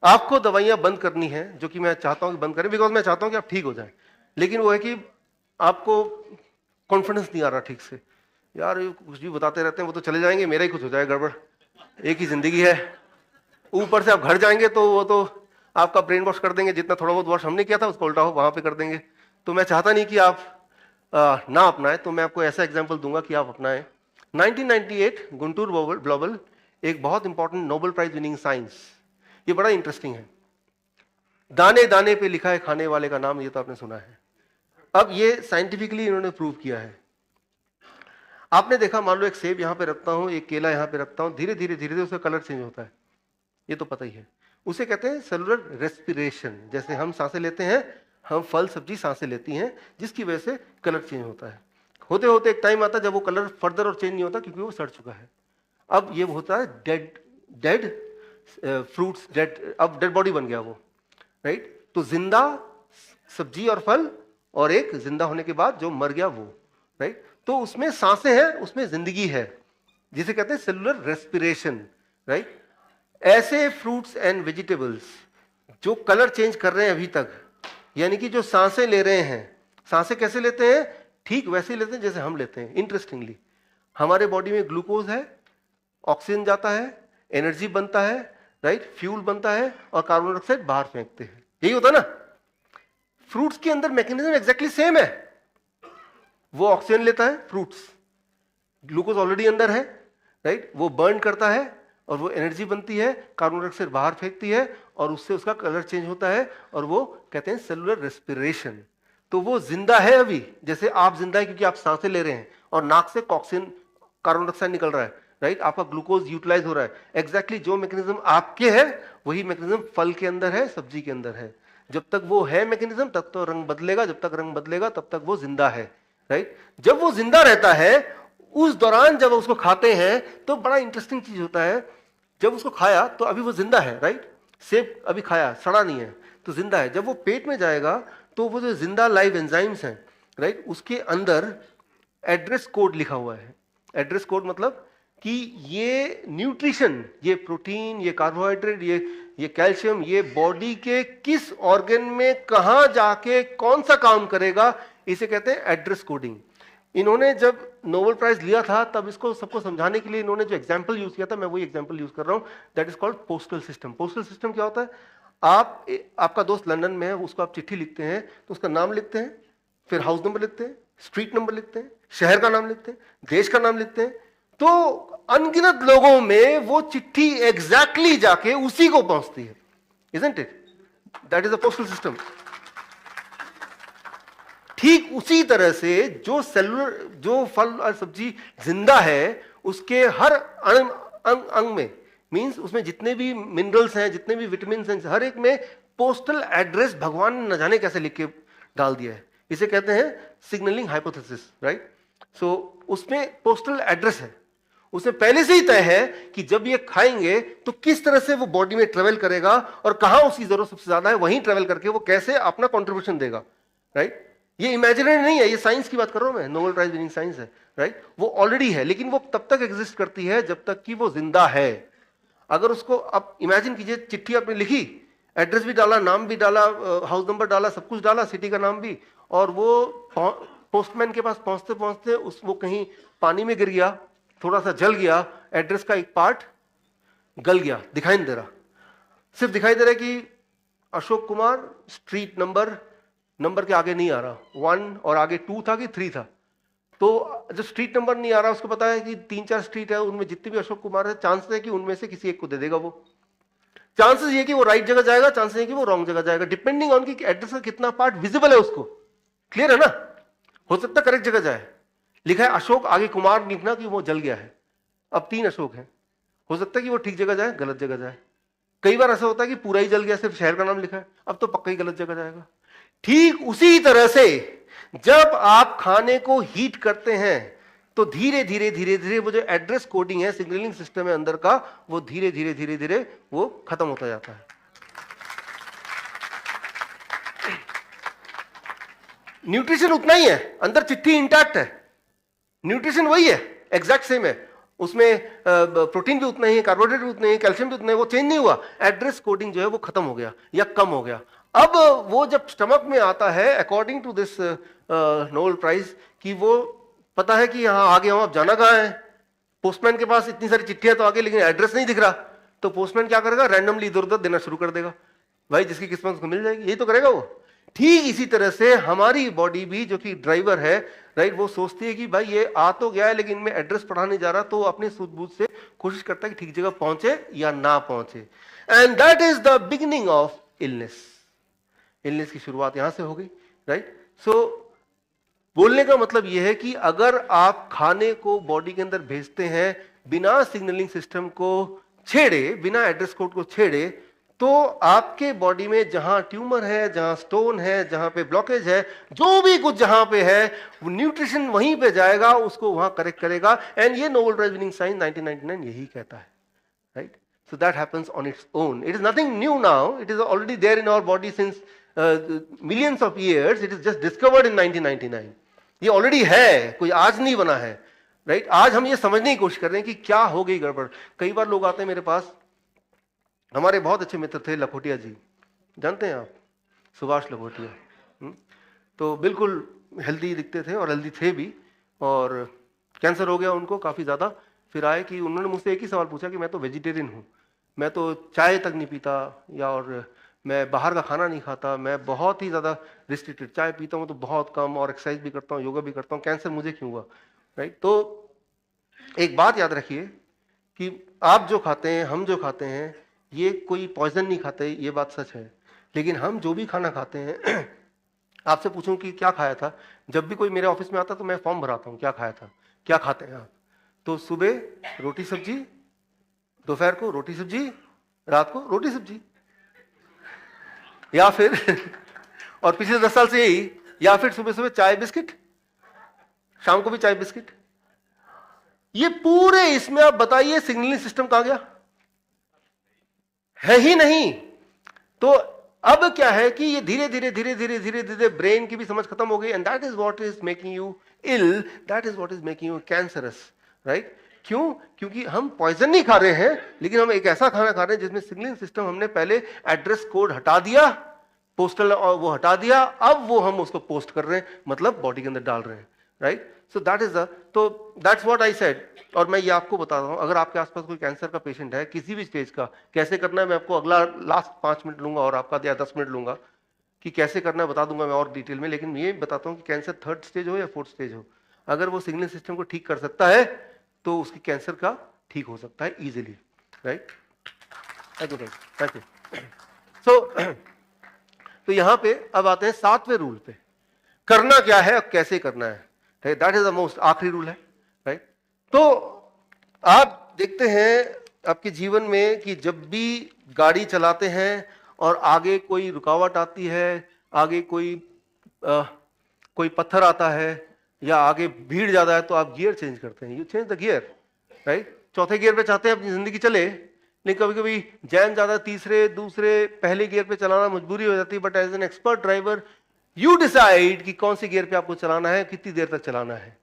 आपको दवाइयां बंद करनी है, जो कि मैं चाहता हूं कि बंद करें, बिकॉज मैं चाहता हूं कि आप ठीक हो जाएं। लेकिन वो है कि आपको कॉन्फिडेंस नहीं आ रहा ठीक से, यार ये कुछ भी बताते रहते हैं, वो तो चले जाएंगे, मेरा ही कुछ हो जाए गड़बड़, एक ही जिंदगी है। ऊपर से आप घर जाएंगे तो वो तो आपका ब्रेन वॉश कर देंगे, जितना थोड़ा बहुत वॉश हमने किया था उसको उल्टा हो वहां पे कर देंगे। तो मैं चाहता नहीं कि आप ना अपनाएं, तो मैं आपको ऐसा एग्जांपल दूंगा कि आप अपनाएं। 1998 गुंटूर ग्लोबल, एक बहुत important Nobel prize winning science, ये बड़ा इंटरेस्टिंग है। दाने दाने पे लिखा है खाने वाले का नाम, ये तो आपने सुना है। अब ये साइंटिफिकली इन्होंने प्रूव किया है। आपने देखा, मान लो एक सेब यहां पे रखता हूं, एक केला यहां पे रखता हूं, धीरे धीरे धीरे धीरे उसका कलर चेंज होता है, ये तो पता ही है। उसे कहते हैं सेलुलर रेस्पिरेशन। जैसे हम सांसें लेते हैं, हम फल सब्जी सांसें लेती हैं, जिसकी वजह से कलर चेंज होता है। होते होते एक टाइम आता है जब वो कलर फर्दर और चेंज नहीं होता, क्योंकि वो सड़ चुका है। अब ये होता है डेड डेड फ्रूट्स, डेड, अब डेड बॉडी बन गया वो, राइट। तो जिंदा सब्जी और फल, और एक जिंदा होने के बाद जो मर गया वो, राइट। तो उसमें सांसें हैं, उसमें जिंदगी है, जिसे कहते हैं सेलुलर रेस्पिरेशन, राइट। ऐसे फ्रूट्स एंड वेजिटेबल्स जो कलर चेंज कर रहे हैं अभी तक, यानी कि जो सांसें ले रहे हैं, सांसें कैसे लेते हैं, ठीक वैसे ही लेते हैं जैसे हम लेते हैं। इंटरेस्टिंगली हमारे बॉडी में ग्लूकोज है, ऑक्सीजन जाता है, एनर्जी बनता है, राइट, फ्यूल बनता है, और कार्बन डाइऑक्साइड बाहर फेंकते हैं, यही होता है ना। फ्रूट्स के अंदर मैकेनिज्म एग्जैक्टली सेम है। वो ऑक्सीजन लेता है फ्रूट्स, ग्लूकोज ऑलरेडी अंदर है, राइट, वो बर्न करता है और वो एनर्जी बनती है, कार्बन डाइऑक्साइड बाहर फेंकती है, और उससे उसका कलर चेंज होता है, और वो कहते हैं सेलुलर रेस्पिरेशन। तो वो जिंदा है अभी, जैसे आप जिंदा है क्योंकि आप सांसें ले रहे हैं और नाक से ऑक्सीजन कार्बन डाइऑक्साइड निकल रहा है, राइट, आपका ग्लूकोज यूटिलाइज हो रहा है। एग्जैक्टली जो मैकेनिज्म आपके है वही मैकेनिज्म फल के अंदर है, सब्जी के अंदर है। जब तक वो है मैकेनिज्म तब तो रंग बदलेगा, जब तक रंग बदलेगा तब तक वो जिंदा है, राइट। जब वो जिंदा रहता है उस दौरान जब उसको खाते हैं तो बड़ा इंटरेस्टिंग चीज होता है। जब उसको खाया तो अभी वो जिंदा है, राइट, सेब अभी खाया, सड़ा नहीं है, तो जिंदा है। जब वो पेट में जाएगा तो वो जो जिंदा लाइव एंजाइम्स हैं, राइट, उसके अंदर एड्रेस कोड लिखा हुआ है। एड्रेस कोड मतलब कि ये न्यूट्रिशन, ये प्रोटीन, ये कार्बोहाइड्रेट, ये कैल्शियम, ये बॉडी के किस ऑर्गन में कहां जाके कौन सा काम करेगा, इसे कहते हैं एड्रेस कोडिंग। इन्होंने जब नोबेल प्राइज लिया था तब इसको सबको समझाने के लिए इन्होंने जो एग्जांपल यूज किया था, मैं वही एग्जांपल यूज कर रहा हूं, that is called postal system. Postal system क्या होता है, आपका दोस्त लंदन में है, उसको आप चिट्ठी लिखते हैं तो उसका नाम लिखते हैं, फिर हाउस नंबर लिखते हैं, स्ट्रीट नंबर लिखते हैं, शहर का नाम लिखते हैं, देश का नाम लिखते हैं, तो अनगिनत लोगों में वो चिट्ठी एग्जैक्टली जाके उसी को पहुंचती है, isn't it? That is a postal system. ठीक उसी तरह से जो सेलुलर, जो फल और सब्जी जिंदा है उसके हर अंग में, मींस उसमें जितने भी मिनरल्स हैं, जितने भी विटामिन हैं, हर एक में पोस्टल एड्रेस भगवान ने न जाने कैसे लिख के डाल दिया है। इसे कहते हैं सिग्नलिंग हाइपोथेसिस, राइट। सो उसमें पोस्टल एड्रेस है, उसमें पहले से ही तय है कि जब ये खाएंगे तो किस तरह से वो बॉडी में ट्रेवल करेगा और कहां उसकी जरूरत सबसे ज्यादा है, वहीं ट्रेवल करके वो कैसे अपना कॉन्ट्रीब्यूशन देगा, राइट। ये इमेजिनरी नहीं है, ये साइंस की बात कर रहा हूं मैं, नोबेल प्राइज विनिंग साइंस है, राइट। वो ऑलरेडी है, लेकिन वो तब तक एग्जिस्ट करती है जब तक कि वो जिंदा है। अगर उसको आप इमेजिन कीजिए, चिट्ठी आपने लिखी, एड्रेस भी डाला, नाम भी डाला, हाउस नंबर डाला, सब कुछ डाला, सिटी का नाम भी, और वो पोस्टमैन के पास पहुंचते पहुंचते वो कहीं पानी में गिर गया, थोड़ा सा जल गया, एड्रेस का एक पार्ट गल गया, दिखाई नहीं दे रहा, सिर्फ दिखाई दे रहा है कि अशोक कुमार, स्ट्रीट नंबर के आगे नहीं आ रहा, 1 और आगे 2 था कि 3 था। तो जो स्ट्रीट नंबर नहीं आ रहा उसको पता है कि 3-4 स्ट्रीट है, उनमें जितने भी अशोक कुमार है, चांस है कि उनमें से किसी एक को दे देगा वो। चांसेस ये कि वो राइट जगह जाएगा, चांसेस ये कि वो रॉन्ग जगह जाएगा, डिपेंडिंग ऑन कि एड्रेस का कितना पार्ट विजिबल है उसको। क्लियर है ना? हो सकता है करेक्ट जगह जाए, लिखा है अशोक आगे कुमार, लिखना कि वो जल गया है, अब 3 अशोक हैं, हो सकता है कि वो ठीक जगह जाए, गलत जगह जाए। कई बार ऐसा होता है कि पूरा ही जल गया, सिर्फ शहर का नाम लिखा है, अब तो पक्का ही गलत जगह जाएगा। ठीक उसी तरह से जब आप खाने को हीट करते हैं तो धीरे धीरे धीरे धीरे वो जो एड्रेस कोडिंग है, सिग्नलिंग सिस्टम है अंदर का, वो धीरे धीरे धीरे धीरे वो खत्म होता जाता है। न्यूट्रिशन उतना ही है, अंदर चिट्ठी इंटैक्ट है, न्यूट्रिशन वही है, एग्जैक्ट सेम है। उसमें प्रोटीन भी उतना ही है, कार्बोहाइड्रेट भी उतने ही, कैल्शियम भी उतना ही, वो चेंज नहीं हुआ, एड्रेस कोडिंग जो है वो खत्म हो गया या कम हो गया। अब वो जब स्टमक में आता है, according to this Nobel prize, कि वो पता है कि यहाँ आगे हम, अब जाना कहाँ है, पोस्टमैन के पास इतनी सारी चिट्ठियां तो आगे लेकिन एड्रेस नहीं दिख रहा, तो पोस्टमैन क्या करेगा, रैंडमली इधर उधर देना शुरू कर देगा, भाई जिसकी किस्मत उसको मिल जाएगी, यही तो करेगा वो। ठीक इसी तरह से हमारी बॉडी भी, जो कि ड्राइवर है, राइट, वो सोचती है कि भाई ये आ तो गया है लेकिन मैं एड्रेस पढ़ा नहीं जा रहा, तो अपने सूझबूझ से कोशिश करता है कि ठीक जगह पहुंचे या ना पहुंचे। And that is the beginning of illness. Illness की शुरुआत यहां से हो गई, राइट। सो बोलने का मतलब यह है कि अगर आप खाने को बॉडी के अंदर भेजते हैं बिना सिग्नलिंग सिस्टम को छेड़े, बिना एड्रेस कोड को छेड़े, तो आपके बॉडी में जहां ट्यूमर है, जहां स्टोन है, जहां पे ब्लॉकेज है, जो भी कुछ जहां पे है, वो न्यूट्रिशन वहीं पे जाएगा, उसको वहां करेक्ट करेगा। एंड ये नोबेल प्राइज विनिंग साइंस 1999 यही कहता है, right. So that happens on its own, it is nothing new now, it is already there in our body since millions of years, it is just discovered in 1999। ये already है, कोई आज नहीं बना है, राइट। आज हम ये समझने की कोशिश कर रहे हैं कि क्या हो गई गड़बड़। कई बार लोग आते हैं मेरे पास, हमारे बहुत अच्छे मित्र थे लखोटिया जी, जानते हैं आप, सुभाष लखोटिया, तो बिल्कुल हेल्दी दिखते थे और हेल्दी थे भी, और कैंसर हो गया उनको काफ़ी ज़्यादा। फिर आए कि उन्होंने मुझसे एक ही सवाल पूछा कि मैं तो वेजिटेरियन हूँ, मैं तो चाय तक नहीं पीता, या और मैं बाहर का खाना नहीं खाता, मैं बहुत ही ज़्यादा रिस्ट्रिक्टेड, चाय पीता हूँ तो बहुत कम, और एक्सरसाइज भी करता हूँ, योगा भी करता हूँ, कैंसर मुझे क्यों हुआ, राइट। तो एक बात याद रखिए कि आप जो खाते हैं, हम जो खाते हैं, ये कोई पॉइजन नहीं खाते, ये बात सच है, लेकिन हम जो भी खाना खाते हैं आपसे पूछूं कि क्या खाया था, जब भी कोई मेरे ऑफिस में आता तो मैं फॉर्म भराता हूं, क्या खाया था, क्या खाते हैं आप, तो सुबह रोटी सब्जी, दोपहर को रोटी सब्जी, रात को रोटी सब्जी, या फिर और पिछले 10 साल से यही, या फिर सुबह सुबह चाय बिस्किट, शाम को भी चाय बिस्किट। ये पूरे इसमें आप बताइए सिग्नलिंग सिस्टम कहां गया, है ही नहीं। तो अब क्या है कि ये धीरे धीरे धीरे धीरे धीरे धीरे ब्रेन की भी समझ खत्म हो गई, and that is what is making you ill, that is what is making you cancerous, right. क्यों? क्योंकि हम पॉइजन नहीं खा रहे हैं, लेकिन हम एक ऐसा खाना खा रहे हैं जिसमें सिग्नलिंग सिस्टम हमने पहले एड्रेस कोड हटा दिया, पोस्टल और वो हटा दिया, अब वो हम उसको पोस्ट कर रहे हैं, मतलब बॉडी के अंदर डाल रहे हैं, राइट। सो दैट इज तो दैट्स व्हाट आई सेड। और मैं ये आपको बता रहा हूं, अगर आपके आसपास कोई कैंसर का पेशेंट है किसी भी स्टेज का, कैसे करना है मैं आपको अगला लास्ट 5 मिनट लूंगा, और आपका या 10 मिनट लूंगा कि कैसे करना है, बता दूंगा मैं और डिटेल में। लेकिन ये बताता हूं कि कैंसर 3rd स्टेज हो या 4th स्टेज हो, अगर वो सिग्नलिंग सिस्टम को ठीक कर सकता है तो उसकी कैंसर का ठीक हो सकता है easily, right. Thank you. So तो यहां पे अब आते हैं 7वें रूल पे, करना क्या है और कैसे करना है, दैट इज द मोस्ट आखिरी रूल है, राइट। तो आप देखते हैं आपके जीवन में कि जब भी गाड़ी चलाते हैं और आगे कोई रुकावट आती है, आगे कोई पत्थर आता है या आगे भीड़ ज्यादा है, तो आप गियर चेंज करते हैं, you change the gear, right. 4थे गियर पे चाहते हैं अपनी जिंदगी चले, लेकिन कभी कभी जैम ज्यादा, तीसरे दूसरे पहले गियर पे चलाना मजबूरी हो जाती है, but as an expert driver you decide कि कौन सी गियर पे आपको चलाना है, कितनी देर तक चलाना है।